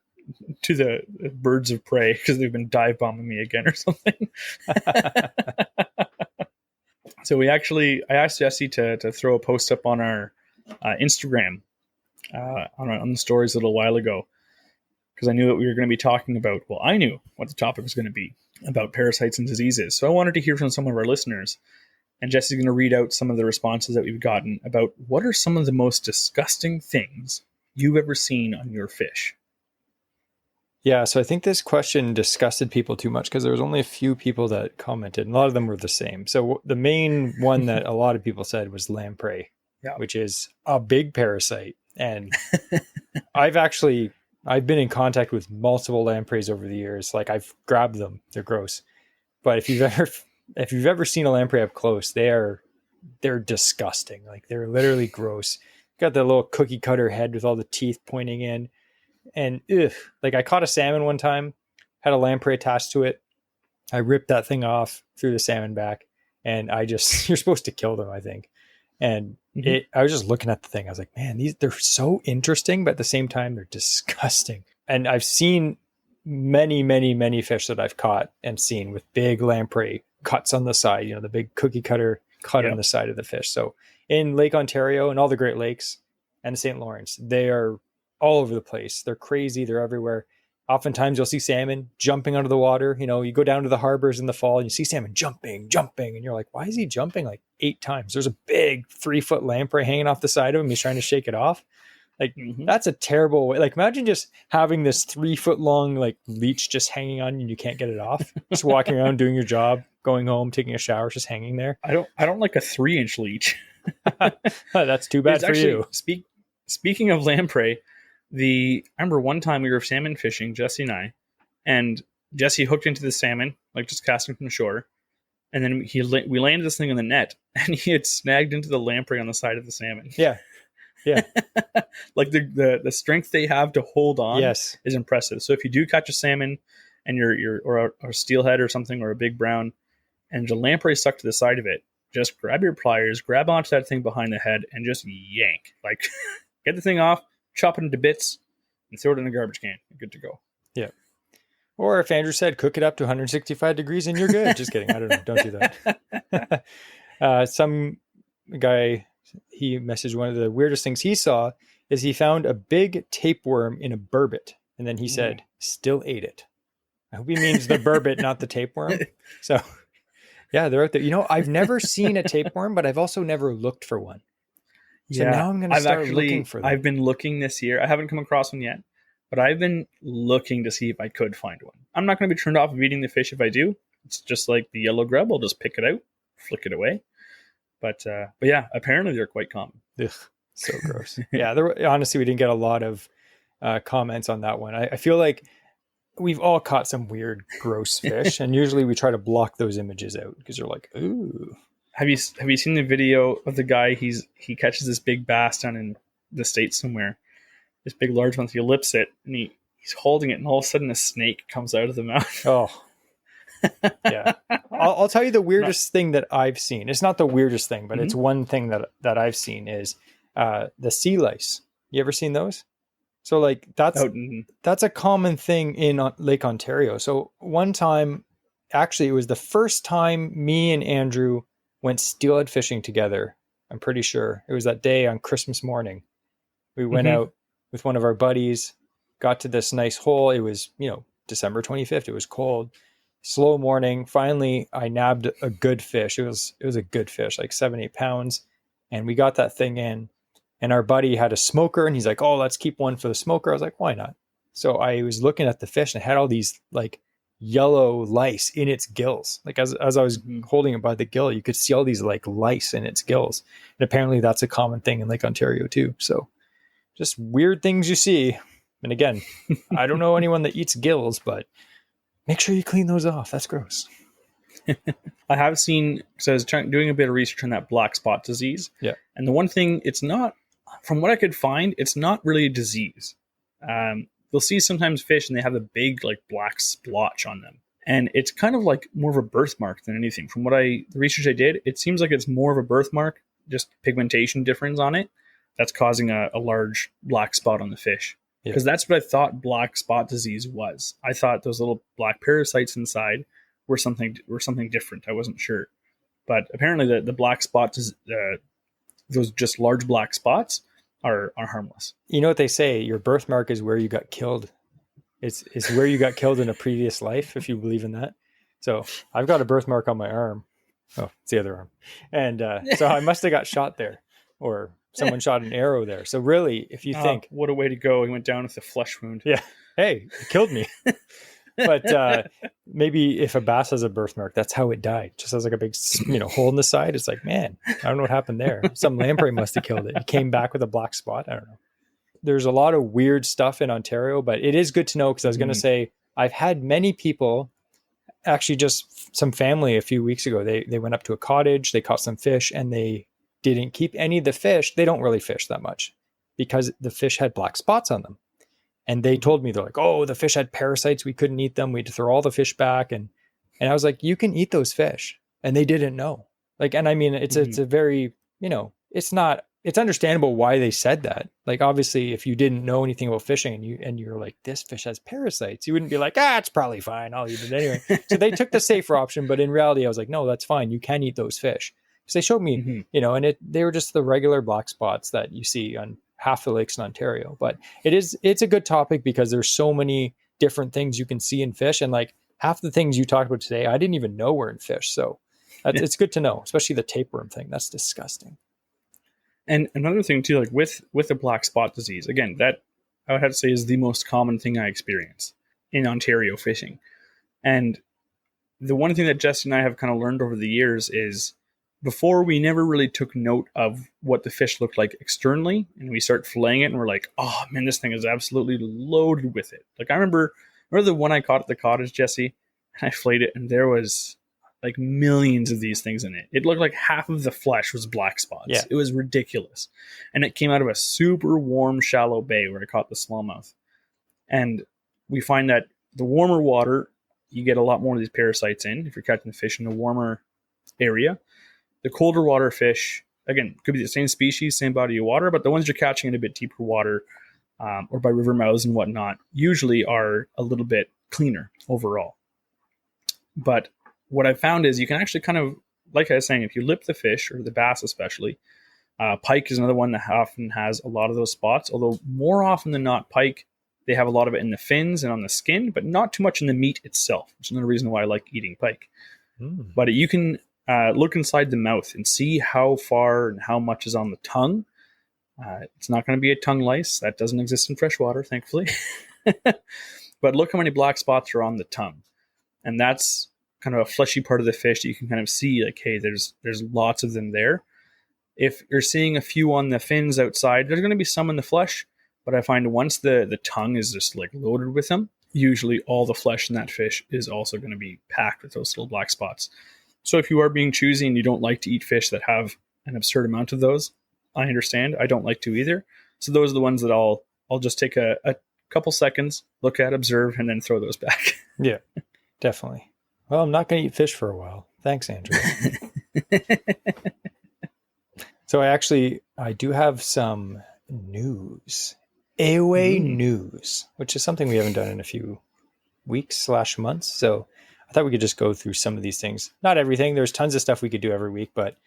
the birds of prey because they've been dive bombing me again or something. So I asked Jesse to throw a post up on our Instagram on the stories a little while ago, because I knew that we were going to be talking about, well, I knew what the topic was going to be, about parasites and diseases. So I wanted to hear from some of our listeners, and Jesse's going to read out some of the responses that we've gotten about what are some of the most disgusting things you've ever seen on your fish. Yeah, so I think this question disgusted people too much because there was only a few people that commented, and a lot of them were the same. So the main one that a lot of people said was lamprey, which is a big parasite. And I've been in contact with multiple lampreys over the years. Like I've grabbed them. They're gross. But if you've ever seen a lamprey up close, they're disgusting. Like they're literally gross. Got the little cookie cutter head with all the teeth pointing in. And like I caught a salmon one time, had a lamprey attached to it. I ripped that thing off, threw the salmon back, and you're supposed to kill them, I think. And I was just looking at the thing. I was like, man, they're so interesting, but at the same time, they're disgusting. And I've seen many, many, many fish that I've caught and seen with big lamprey cuts on the side, the big cookie cutter cut on the side of the fish. So in Lake Ontario and all the Great Lakes and the St. Lawrence, they are all over the place. They're crazy. They're everywhere. Oftentimes you'll see salmon jumping out of the water. You go down to the harbors in the fall and you see salmon jumping. And you're like, why is he jumping like 8 times? There's a big 3-foot lamprey hanging off the side of him. He's trying to shake it off. Like that's a terrible way. Like imagine just having this 3-foot long, like leech just hanging on you and you can't get it off. Just walking around doing your job, going home, taking a shower, just hanging there. I don't like a 3-inch leech. That's too bad for you. Speaking of lamprey, I remember one time we were salmon fishing, Jesse and I, and Jesse hooked into the salmon, like just casting from the shore. And then we landed this thing in the net, and he had snagged into the lamprey on the side of the salmon. Yeah. Like the strength they have to hold on is impressive. So if you do catch a salmon and or a steelhead or something, or a big brown, and the lamprey stuck to the side of it, just grab your pliers, grab onto that thing behind the head, and just yank. Like get the thing off, chop it into bits, and throw it in a garbage can. You're good to go. Yeah. Or if Andrew said, cook it up to 165 degrees and you're good. Just kidding. I don't know. Don't do that. Some guy, he messaged one of the weirdest things he saw is he found a big tapeworm in a burbot. And then he said, still ate it. I hope he means the burbot, not the tapeworm. So yeah, they're out there. You know, I've never seen a tapeworm, but I've also never looked for one. So now I'm going to start looking for them. I've been looking this year. I haven't come across one yet, but I've been looking to see if I could find one. I'm not going to be turned off of eating the fish if I do. It's just like the yellow grub. I'll just pick it out, flick it away. But yeah, apparently they're quite common. Ugh, so gross. Yeah, honestly, we didn't get a lot of comments on that one. I feel like we've all caught some weird, gross fish, and usually we try to block those images out because they're like, ooh. Have you seen the video of the guy? He catches this big bass down in the States somewhere. This big, large one. He lips it, and he's holding it, and all of a sudden a snake comes out of the mouth. Oh, yeah. I'll tell you the weirdest thing that I've seen. It's not the weirdest thing, but it's one thing that I've seen is the sea lice. You ever seen those? So like that's a common thing in Lake Ontario. So one time, actually, it was the first time me and Andrew went steelhead fishing together. I'm pretty sure it was that day on Christmas morning. We went out with one of our buddies, got to this nice hole. It was, December 25th. It was cold, slow morning. Finally, I nabbed a good fish. It was a good fish, like 7-8 pounds. And we got that thing in, and our buddy had a smoker and he's like, oh, let's keep one for the smoker. I was like, why not? So I was looking at the fish and it had all these like yellow lice in its gills. Like as I was holding it by the gill, you could see all these like lice in its gills. And apparently that's a common thing in Lake Ontario too. So just weird things you see. And again, I don't know anyone that eats gills, but make sure you clean those off. That's gross. I have seen, because I was doing a bit of research on that black spot disease. Yeah. And the one thing, it's not, from what I could find, it's not really a disease. You'll see sometimes fish and they have a big like black splotch on them. And it's kind of like more of a birthmark than anything. From the research I did, it seems like it's more of a birthmark, just pigmentation difference on it, that's causing a large black spot on the fish. Because that's what I thought black spot disease was. I thought those little black parasites inside were something different. I wasn't sure. But apparently the black spot, those just large black spots, are harmless. You know what they say? Your birthmark is where you got killed. It's where you got killed in a previous life, if you believe in that. So I've got a birthmark on my arm. Oh, it's the other arm. And so I must have got shot there, or someone shot an arrow there. So really, if you think... What a way to go. He went down with a flesh wound. Yeah. Hey, it killed me. But maybe if a bass has a birthmark, that's how it died. Just has like a big, hole in the side. It's like, man, I don't know what happened there. Some lamprey must have killed it. It came back with a black spot. I don't know. There's a lot of weird stuff in Ontario, but it is good to know, because I was going to say, I've had many people, actually just some family a few weeks ago, they went up to a cottage, they caught some fish, and they didn't keep any of the fish. They don't really fish that much because the fish had black spots on them. And they told me, they're like, oh, the fish had parasites. We couldn't eat them. We had to throw all the fish back. And I was like, you can eat those fish. And they didn't know. Like, and I mean, it's a very, it's understandable why they said that. Like, obviously, if you didn't know anything about fishing and you're like, this fish has parasites, you wouldn't be like, it's probably fine. I'll eat it anyway. So they took the safer option. But in reality, I was like, no, that's fine. You can eat those fish. Because they showed me, and they were just the regular black spots that you see on half the lakes in Ontario. But it's a good topic because there's so many different things you can see in fish, and like half the things you talked about today, I didn't even know were in fish. So it's good to know, especially the tapeworm thing. That's disgusting. And another thing too, like with the black spot disease, again, that I would have to say is the most common thing I experience in Ontario fishing. And the one thing that Jesse and I have kind of learned over the years is, before, we never really took note of what the fish looked like externally, and we start filleting it and we're like, oh man, this thing is absolutely loaded with it. Like I remember the one I caught at the cottage, Jesse, and I filleted it, and there was like millions of these things in it. It looked like half of the flesh was black spots. Yeah. It was ridiculous. And it came out of a super warm, shallow bay where I caught the smallmouth. And we find that the warmer water, you get a lot more of these parasites in if you're catching the fish in a warmer area. The colder water fish, again, could be the same species, same body of water, but the ones you're catching in a bit deeper water, or by river mouths and whatnot, usually are a little bit cleaner overall. But what I found is you can actually kind of, like I was saying, if you lip the fish, or the bass especially, pike is another one that often has a lot of those spots, although more often than not, pike, they have a lot of it in the fins and on the skin, but not too much in the meat itself, which is another reason why I like eating pike. But you can look inside the mouth and see how far and how much is on the tongue. It's not going to be a tongue lice. That doesn't exist in freshwater, thankfully. But look how many black spots are on the tongue. And that's kind of a fleshy part of the fish that you can kind of see, like, hey, there's lots of them there. If you're seeing a few on the fins outside, there's going to be some in the flesh. But I find once the tongue is just like loaded with them, usually all the flesh in that fish is also going to be packed with those little black spots. So if you are being choosy and you don't like to eat fish that have an absurd amount of those, I understand. I don't like to either. So those are the ones that I'll just take a couple seconds, look at, observe, and then throw those back. Yeah, definitely. Well, I'm not going to eat fish for a while. Thanks, Andrew. So I do have some news. AOA news, which is something we haven't done in a few weeks/months. So I thought we could just go through some of these things. Not everything. There's tons of stuff we could do every week, but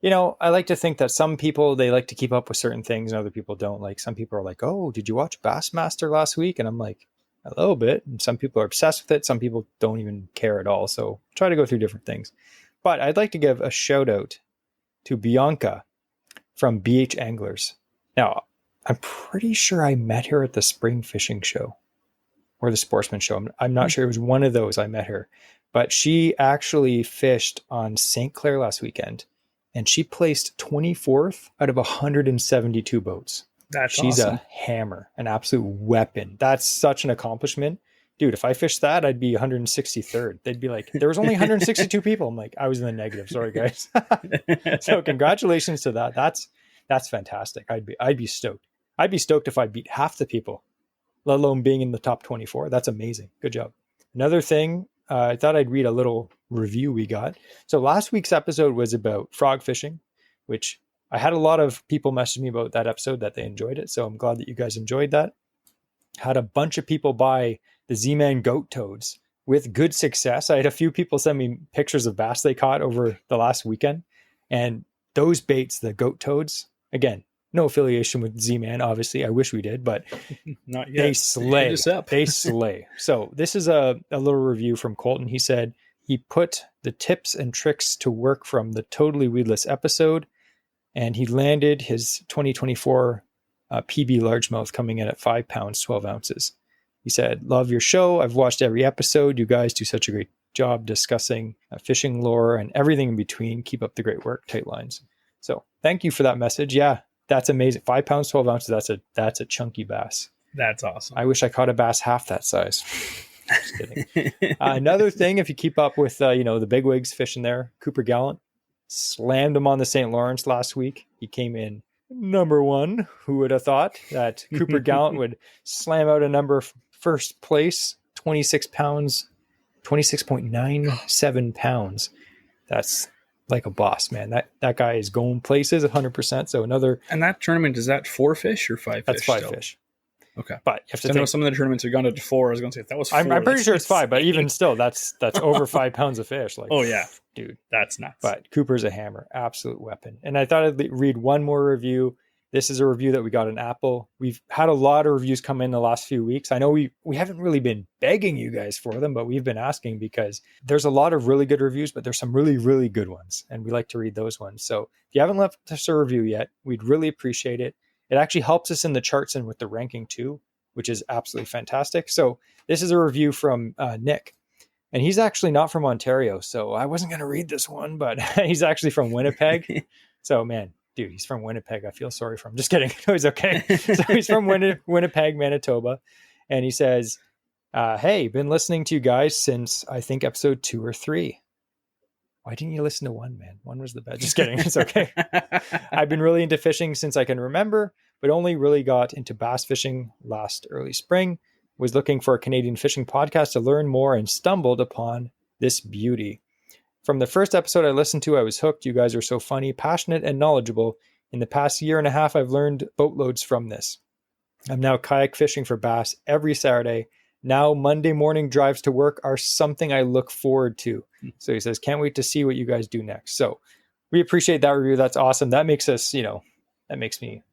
I like to think that some people, they like to keep up with certain things and other people don't. Like, some people are like, oh, did you watch Bassmaster last week? And I'm like, a little bit. And some people are obsessed with it. Some people don't even care at all. So try to go through different things. But I'd like to give a shout out to Bianca from BH Anglers. Now, I'm pretty sure I met her at the spring fishing show or the sportsman show. I'm not sure. It was one of those I met her. But she actually fished on St. Clair last weekend. And she placed 24th out of 172 boats. She's awesome. a hammer, an absolute weapon. That's such an accomplishment. Dude, if I fished that, I'd be 163rd. They'd be like, there was only 162 people. I'm like, I was in the negative. Sorry, guys. So congratulations to that. That's fantastic. I'd be stoked. I'd be stoked if I beat half the people, let alone being in the top 24. That's amazing. Good job. Another thing, I thought I'd read a little review we got. So last week's episode was about frog fishing, which I had a lot of people message me about that episode that they enjoyed it. So I'm glad that you guys enjoyed that. Had a bunch of people buy the Z-Man goat toads with good success. I had a few people send me pictures of bass they caught over the last weekend. And those baits, the goat toads, again, no affiliation with Z-Man, obviously. I wish we did, but not yet. They slay. They slay. So this is a little review from Colton. He said he put the tips and tricks to work from the Totally Weedless episode, and he landed his 2024 PB largemouth coming in at 5 pounds, 12 ounces. He said, love your show. I've watched every episode. You guys do such a great job discussing fishing lore and everything in between. Keep up the great work. Tight lines. So thank you for that message. Yeah, that's amazing. 5 pounds, 12 ounces. That's a chunky bass. That's awesome. I wish I caught a bass half that size. Just kidding. Another thing, if you keep up with, the bigwigs fishing there, Cooper Gallant slammed him on the St. Lawrence last week. He came in number one. Who would have thought that Cooper Gallant would slam out a number first place, 26 pounds, 26.97 pounds. That's like a boss, man. That guy is going places 100%. So another. And that tournament, is that 4 fish or 5 fish? That's 5 still? fish. Okay. But you have to I know some of the tournaments have gone to 4. I was going to say, if that was 4. I'm pretty sure it's 5, but even still, that's over 5 pounds of fish. Like, oh, yeah. Dude. That's nuts. But Cooper's a hammer. Absolute weapon. And I thought I'd read one more review. This is a review that we got on Apple. We've had a lot of reviews come in the last few weeks. I know we haven't really been begging you guys for them, but we've been asking because there's a lot of really good reviews, but there's some really, really good ones. And we like to read those ones. So if you haven't left us a review yet, we'd really appreciate it. It actually helps us in the charts and with the ranking too, which is absolutely fantastic. So this is a review from Nick. And he's actually not from Ontario. So I wasn't going to read this one, but he's actually from Winnipeg. So man, dude, he's from Winnipeg. I feel sorry for him. Just kidding. No, he's okay. So he's from Winnipeg, Manitoba. And he says, hey, been listening to you guys since I think episode 2 or 3. Why didn't you listen to 1, man? 1 was the best. Just kidding. It's okay. I've been really into fishing since I can remember, but only really got into bass fishing last early spring. Was looking for a Canadian fishing podcast to learn more and stumbled upon this beauty. From the first episode I listened to, I was hooked. You guys are so funny, passionate, and knowledgeable. In the past year and a half, I've learned boatloads from this. I'm now kayak fishing for bass every Saturday. Now Monday morning drives to work are something I look forward to. So he says, can't wait to see what you guys do next. So we appreciate that review. That's awesome. That makes us, that makes me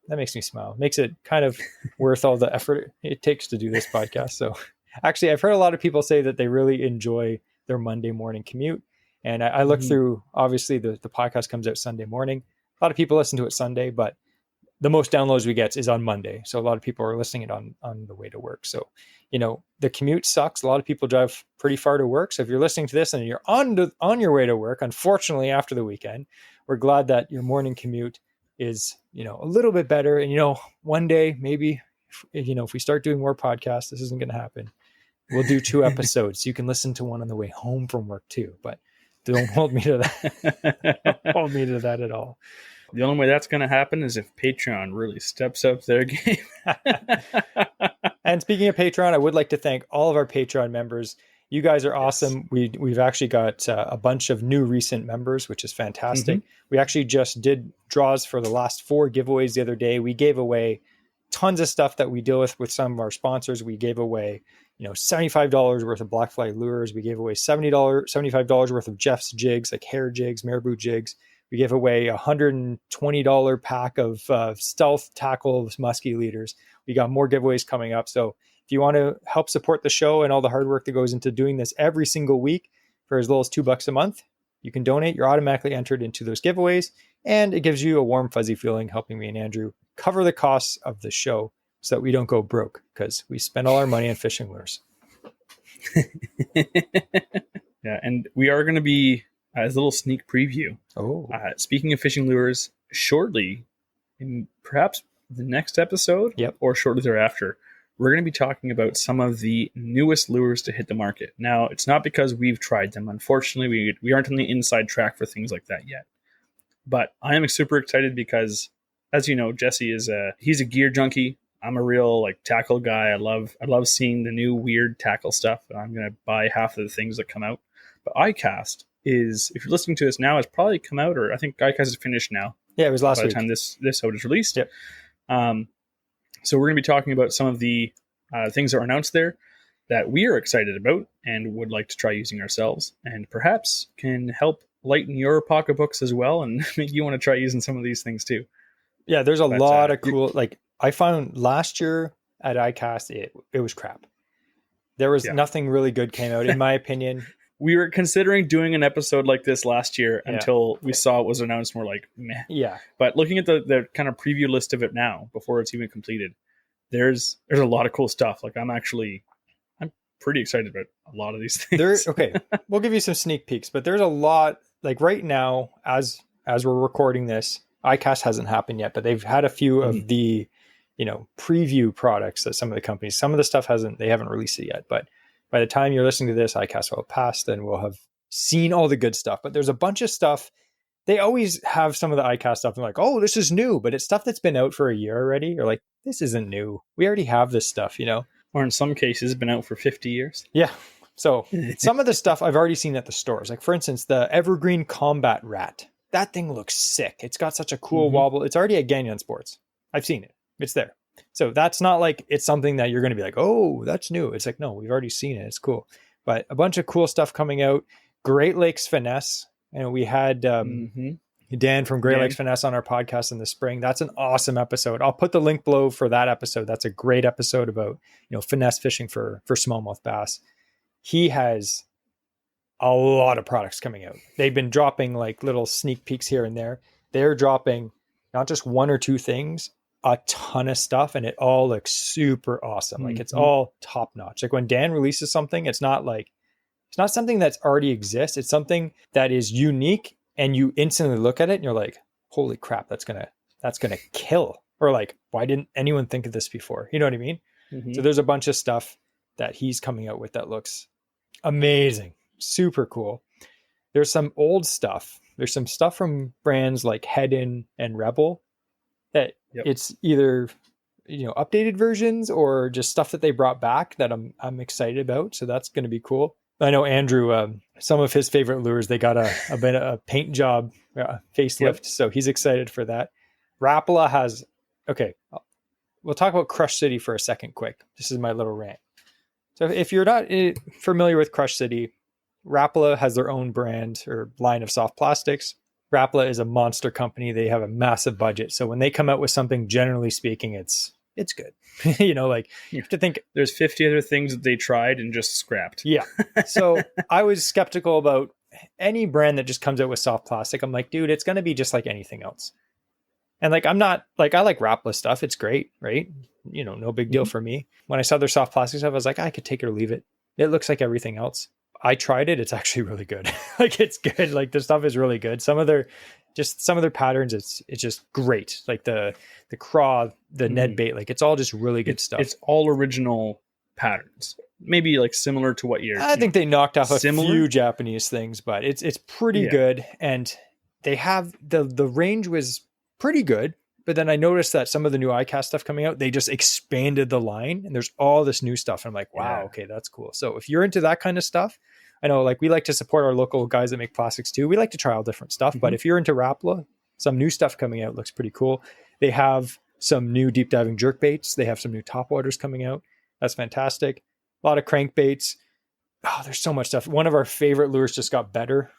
smile. Makes it kind of worth all the effort it takes to do this podcast. So actually, I've heard a lot of people say that they really enjoy their Monday morning commute. And I look through, obviously the podcast comes out Sunday morning. A lot of people listen to it Sunday, but the most downloads we get is on Monday. So a lot of people are listening it on the way to work. So, the commute sucks. A lot of people drive pretty far to work. So if you're listening to this and you're on your way to work, unfortunately, after the weekend, we're glad that your morning commute is, a little bit better. And, one day, maybe, if we start doing more podcasts, this isn't going to happen. We'll do 2 episodes. You can listen to one on the way home from work too, but don't hold me to that. Don't hold me to that at all. The only way that's going to happen is if Patreon really steps up their game. And speaking of Patreon, I would like to thank all of our Patreon members. You guys are awesome. Yes. We've actually got a bunch of new recent members, which is fantastic. We actually just did draws for the last 4 giveaways the other day. We gave away tons of stuff that we deal with some of our sponsors. We gave away, $75 worth of blackfly lures. We gave away $75 worth of Jeff's jigs, like hair jigs, marabou jigs. We gave away $120 pack of stealth tackle musky leaders. We got more giveaways coming up. So if you want to help support the show and all the hard work that goes into doing this every single week for as little as $2 a month, you can donate. You're automatically entered into those giveaways. And it gives you a warm, fuzzy feeling helping me and Andrew cover the costs of the show so that we don't go broke because we spend all our money on fishing lures. Yeah, and we are going to be, as a little sneak preview, speaking of fishing lures, shortly, in perhaps the next episode or shortly thereafter, we're going to be talking about some of the newest lures to hit the market. Now, it's not because we've tried them. Unfortunately, we aren't on the inside track for things like that yet. But I am super excited because, as you know, Jesse he's a gear junkie. I'm a real tackle guy. I love seeing the new weird tackle stuff. I'm going to buy half of the things that come out. But iCast is, if you're listening to this now, it's probably come out, or I think iCast is finished now. Yeah, it was last week. By the time this episode is released. Yep. So we're going to be talking about some of the things that are announced there that we are excited about and would like to try using ourselves, and perhaps can help lighten your pocketbooks as well and make you want to try using some of these things too. Yeah, there's a lot of cool, I found last year at iCast, it was crap. There was nothing really good came out, in my opinion. We were considering doing an episode like this last year until we saw it was announced, and we're like, meh. Yeah. But looking at the kind of preview list of it now, before it's even completed, there's a lot of cool stuff. I'm pretty excited about a lot of these things. We'll give you some sneak peeks, but there's a lot, right now, as we're recording this, iCast hasn't happened yet, but they've had a few of the, preview products that some of the companies, some of the stuff they haven't released it yet, but by the time you're listening to this, iCast will have passed and we'll have seen all the good stuff. But there's a bunch of stuff. They always have some of the iCast stuff. And oh, this is new, but it's stuff that's been out for a year already. You're this isn't new. We already have this stuff, Or in some cases, been out for 50 years. Yeah. So some of the stuff I've already seen at the stores. For instance, the Evergreen Combat Rat. That thing looks sick. It's got such a cool wobble. It's already at Gagnon Sports. I've seen it. It's there. So that's not it's something that you're going to be oh, that's new. It's no, we've already seen it. It's cool. But a bunch of cool stuff coming out. Great Lakes Finesse. We had Dan from Great Lakes Finesse on our podcast in the spring. That's an awesome episode. I'll put the link below for that episode. That's a great episode about, finesse fishing for smallmouth bass. He has a lot of products coming out. They've been dropping little sneak peeks here and there. They're dropping not just 1 or 2 things, a ton of stuff, and it all looks super awesome. It's all top notch. When Dan releases something, it's not something that's already exists. It's something that is unique, and you instantly look at it and you're like, holy crap, that's gonna kill. Or why didn't anyone think of this before? You know what I mean? So there's a bunch of stuff that he's coming out with that looks amazing, super cool. There's some old stuff. There's some stuff from brands like Head-In and Rebel that it's either updated versions or just stuff that they brought back that I'm excited about. So that's going to be cool. I know Andrew, some of his favorite lures, they got a bit of a paint job facelift, so he's excited for that. Rapala has we'll talk about Crush City for a second quick. This is my little rant. So if you're not familiar with Crush City, Rapala has their own brand or line of soft plastics. Rapala is a monster company. They have a massive budget. So when they come out with something, generally speaking, it's good. You know, like you have to think there's 50 other things that they tried and just scrapped. Yeah. So I was skeptical about any brand that just comes out with soft plastic. I'm like, dude, it's going to be just like anything else. And like, I'm not like, I like Rapala stuff. It's great, right? You know, no big deal for me. When I saw their soft plastic stuff, I was like, I could take it or leave it. It looks like everything else. I tried it. It's actually really good. Like, it's good. Like, the stuff is really good. Some of their patterns, it's just great. Like the craw, the Ned bait, like it's all just really good stuff. It's all original patterns. Maybe like similar to what you're. I think they knocked off a few Japanese things, but it's pretty good. And they have the range was pretty good. But then I noticed that some of the new iCast stuff coming out, they just expanded the line and there's all this new stuff. And I'm like, wow, okay, that's cool. So if you're into that kind of stuff, I know like we like to support our local guys that make plastics too. We like to try all different stuff, but if you're into Rapala, some new stuff coming out looks pretty cool. They have some new deep diving jerk baits. They have some new topwaters coming out. That's fantastic. A lot of crankbaits. Oh, there's so much stuff. One of our favorite lures just got better.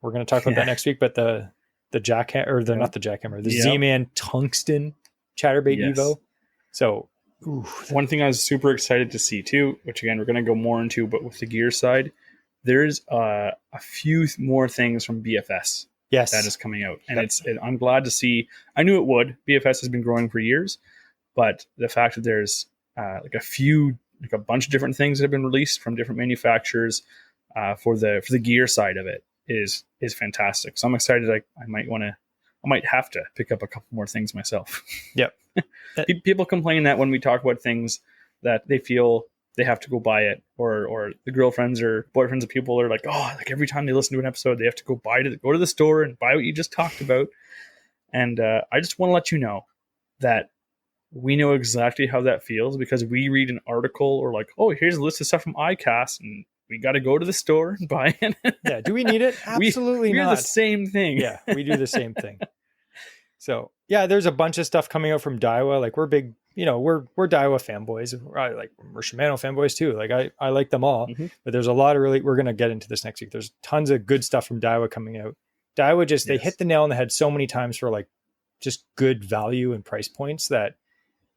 We're going to talk about that next week, but the jackhammer, or not the jackhammer, the Z-Man tungsten chatterbait Evo. So one thing I was super excited to see too, which again, we're going to go more into, but with the gear side, there's a few more things from BFS. Yes. That is coming out. And I'm glad to see, I knew it would. BFS has been growing for years, but the fact that there's like a bunch of different things that have been released from different manufacturers for the gear side of it is fantastic. So I'm excited. I might have to pick up a couple more things myself. Yep. People complain that when we talk about things that they feel they have to go buy it, or the girlfriends or boyfriends of people are like, oh, like every time they listen to an episode, they have to go to the store and buy what you just talked about. And I just want to let you know that we know exactly how that feels, because we read an article or like, oh, here's a list of stuff from iCast and we got to go to the store and buy it. Yeah. Do we need it? Absolutely not. We're the same thing. Yeah, we do the same thing. So yeah, there's a bunch of stuff coming out from Daiwa. Like we're big, we're Daiwa fanboys. We're Shimano fanboys too. Like I like them all, but there's a lot of we're going to get into this next week. There's tons of good stuff from Daiwa coming out. Daiwa they hit the nail on the head so many times for like just good value and price points that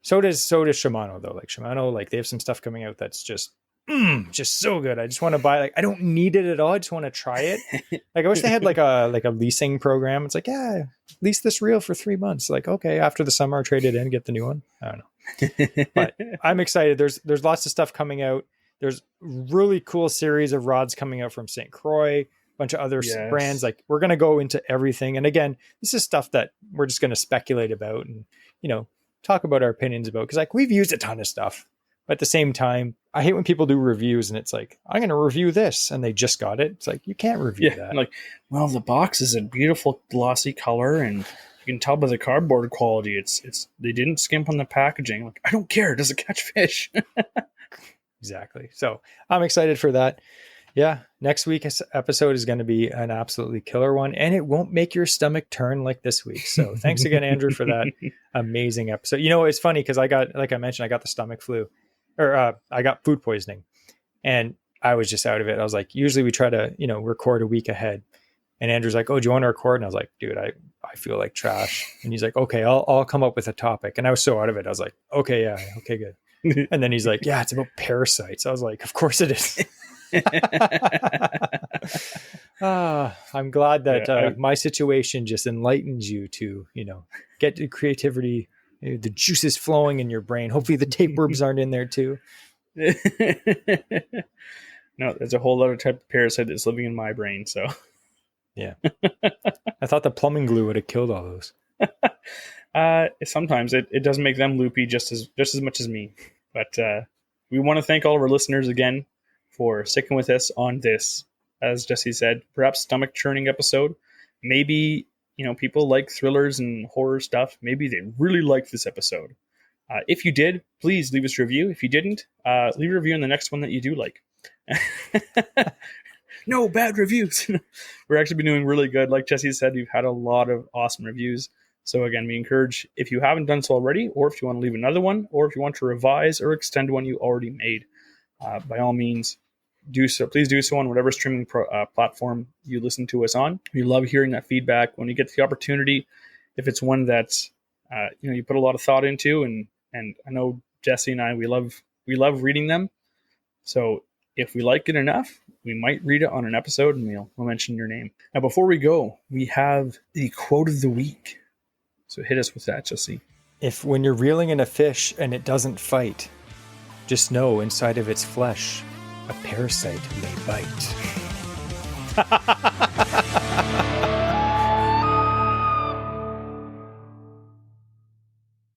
so does Shimano though. Like Shimano, like they have some stuff coming out that's just so good. I just want to buy, like, I don't need it at all. I just want to try it. Like, I wish they had like a leasing program. It's like, yeah, lease this reel for 3 months. Like, okay, after the summer, trade it in, get the new one. I don't know. But I'm excited. There's lots of stuff coming out. There's really cool series of rods coming out from St. Croix, a bunch of other brands. Like, we're going to go into everything. And again, this is stuff that we're just going to speculate about and, talk about our opinions about. Because like we've used a ton of stuff. But at the same time, I hate when people do reviews and it's like, I'm going to review this and they just got it. It's like, you can't review that. Like, well, the box is a beautiful glossy color and you can tell by the cardboard quality. It's they didn't skimp on the packaging. Like, I don't care. Does it catch fish? Exactly. So I'm excited for that. Yeah. Next week's episode is going to be an absolutely killer one, and it won't make your stomach turn like this week. So thanks again, Andrew, for that amazing episode. It's funny because I got the stomach flu. Or I got food poisoning and I was just out of it. I was like, usually we try to, record a week ahead. And Andrew's like, oh, do you want to record? And I was like, dude, I feel like trash. And he's like, okay, I'll come up with a topic. And I was so out of it. I was like, okay, yeah. Okay, good. And then he's like, yeah, it's about parasites. I was like, of course it is. I'm glad that my situation just enlightens you to, get the creativity, the juices flowing in your brain. Hopefully the tapeworms aren't in there too. No, there's a whole other type of parasite that's living in my brain. So yeah, I thought the plumbing glue would have killed all those. Sometimes it doesn't make them loopy just as much as me. But we want to thank all of our listeners again for sticking with us on this, as Jesse said, perhaps stomach churning episode. Maybe people like thrillers and horror stuff. Maybe they really liked this episode. If you did, please leave us a review. If you didn't, leave a review on the next one that you do like. No bad reviews. We're actually been doing really good. Like Jesse said, we've had a lot of awesome reviews. So again, we encourage, if you haven't done so already, or if you want to leave another one, or if you want to revise or extend one you already made, by all means, do so. Please do so on whatever streaming platform you listen to us on. We love hearing that feedback when you get the opportunity. If it's one that's you put a lot of thought into, and I know Jesse and I, we love reading them. So if we like it enough, we might read it on an episode, and we'll mention your name. Now, before we go, we have the quote of the week. So hit us with that, Jesse. If when you're reeling in a fish and it doesn't fight, just know inside of its flesh, a parasite may bite.